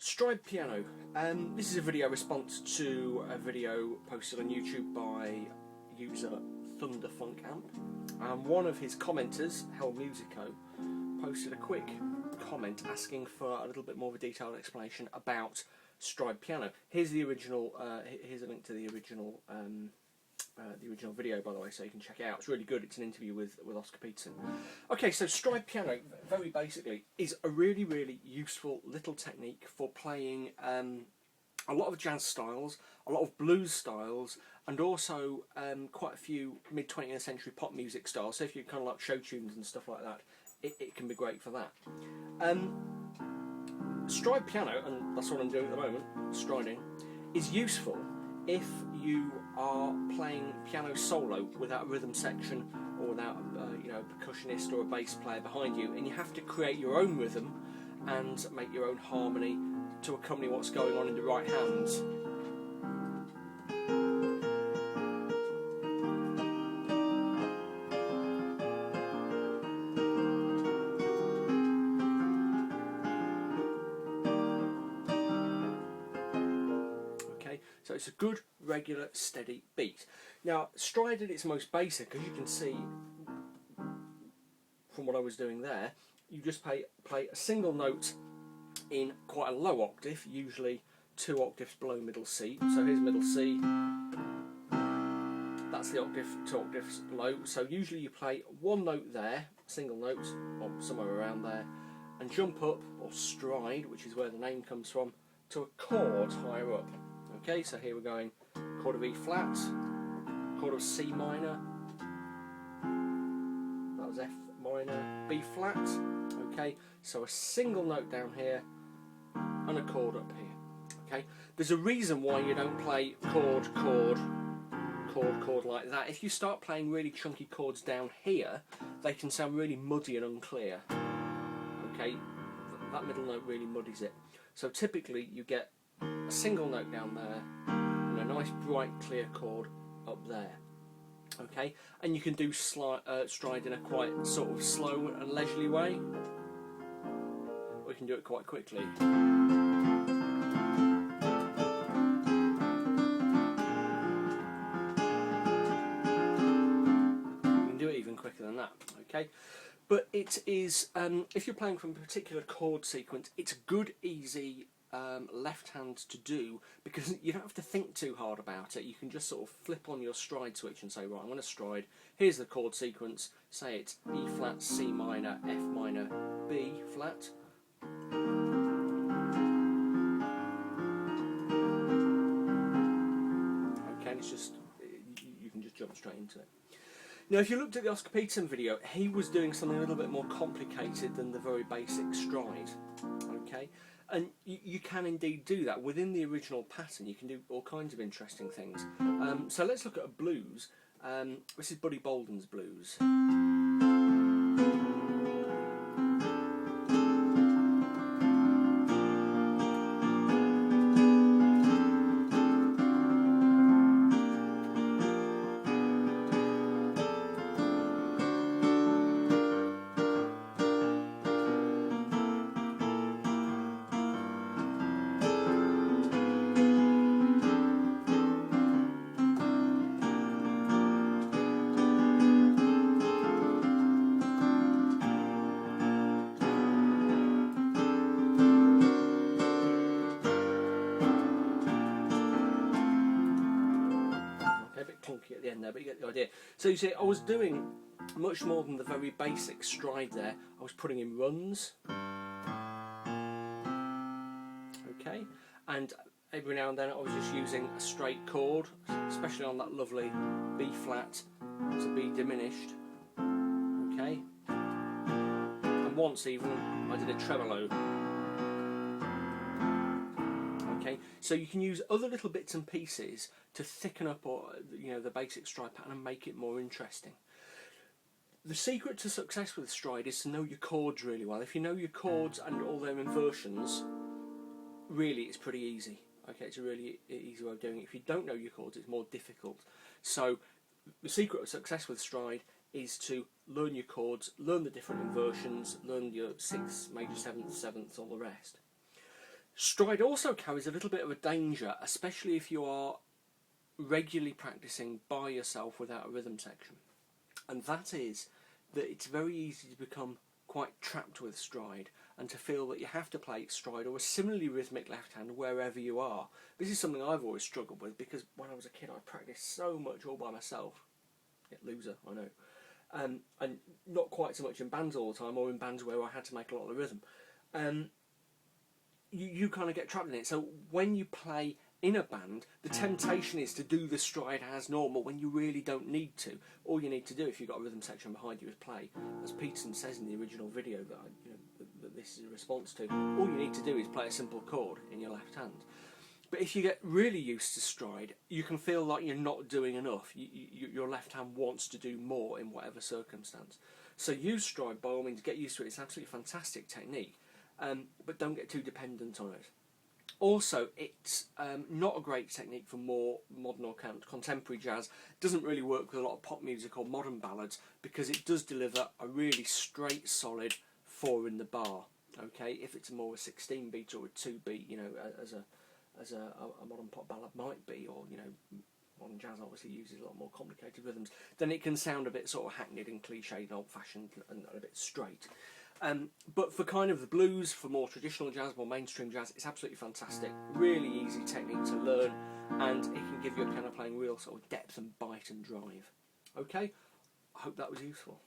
Stride piano. This is a video response to a video posted on YouTube by user ThunderFunkAmp. One of his commenters, Hell Musico, posted a quick comment asking for a little bit more of a detailed explanation about stride piano. Here's the original. Here's a link to the original video, by the way, so you can check it out. It's really good. It's an interview with Oscar Peterson. Okay, so stride piano, very basically, is a really useful little technique for playing a lot of jazz styles, a lot of blues styles, and also quite a few mid-20th century pop music styles. So if you kind of like show tunes and stuff like that, it can be great for that. Stride piano, and that's what I'm doing at the moment, striding, is useful if you are playing piano solo without a rhythm section or without a percussionist or a bass player behind you, and you have to create your own rhythm and make your own harmony to accompany what's going on in the right hands. So it's a good, regular, steady beat. Now, stride at its most basic, as you can see from what I was doing there, you just play a single note in quite a low octave, usually 2 octaves below middle C. So here's middle C, that's the octave, 2 octaves below. So usually you play one note there, single note, or somewhere around there, and jump up, or stride, which is where the name comes from, to a chord higher up. Okay, so here we're going chord of E flat, chord of C minor, that was F minor, B flat. Okay, so a single note down here and a chord up here. Okay, there's a reason why you don't play chord, chord, chord, chord like that. If you start playing really chunky chords down here, they can sound really muddy and unclear. Okay, that middle note really muddies it. So typically you get a single note down there and a nice bright clear chord up there. Okay, and you can do stride in a quite sort of slow and leisurely way, or you can do it quite quickly. You can do it even quicker than that. Okay, but it is if you're playing from a particular chord sequence, it's good, easy left hand to do, because you don't have to think too hard about it. You can just sort of flip on your stride switch and say, right, I'm going to stride, here's the chord sequence, say it's E flat, C minor, F minor, B flat. Okay, and it's just, you can just jump straight into it. Now, if you looked at the Oscar Peterson video, he was doing something a little bit more complicated than the very basic stride. Okay, and you can indeed do that within the original pattern. You can do all kinds of interesting things. So let's look at a blues. This is Buddy Bolden's blues. At the end there, but you get the idea. So you see, I was doing much more than the very basic stride there. I was putting in runs, okay, and every now and then I was just using a straight chord, especially on that lovely B flat to B diminished, okay, and once even I did a tremolo. Okay, so you can use other little bits and pieces to thicken up, or the basic stride pattern and make it more interesting. The secret to success with stride is to know your chords really well. If you know your chords and all their inversions, really it's pretty easy. Okay, it's a really easy way of doing it. If you don't know your chords, it's more difficult. So the secret of success with stride is to learn your chords, learn the different inversions, learn your 6th, major 7th, 7th, all the rest. Stride also carries a little bit of a danger, especially if you are regularly practicing by yourself without a rhythm section. And that is that it's very easy to become quite trapped with stride and to feel that you have to play stride or a similarly rhythmic left hand wherever you are. This is something I've always struggled with because when I was a kid I practiced so much all by myself. Loser, I know. And not quite so much in bands all the time, or in bands where I had to make a lot of the rhythm. You kind of get trapped in it. So when you play in a band, the temptation is to do the stride as normal when you really don't need to. All you need to do, if you've got a rhythm section behind you, is play. As Peterson says in the original video that this is a response to, all you need to do is play a simple chord in your left hand. But if you get really used to stride, you can feel like you're not doing enough. Your left hand wants to do more in whatever circumstance. So use stride by all means, get used to it. It's an absolutely fantastic technique, but don't get too dependent on it. Also, it's not a great technique for more modern or contemporary jazz. It doesn't really work with a lot of pop music or modern ballads because it does deliver a really straight, solid 4 in the bar. Okay, if it's more a 16 beat or a 2 beat, as a modern pop ballad might be, or modern jazz obviously uses a lot more complicated rhythms, then it can sound a bit sort of hackneyed and cliched and old-fashioned and a bit straight. But for kind of the blues, for more traditional jazz, more mainstream jazz, it's absolutely fantastic. Really easy technique to learn, and it can give your piano playing real sort of depth and bite and drive. Okay, I hope that was useful.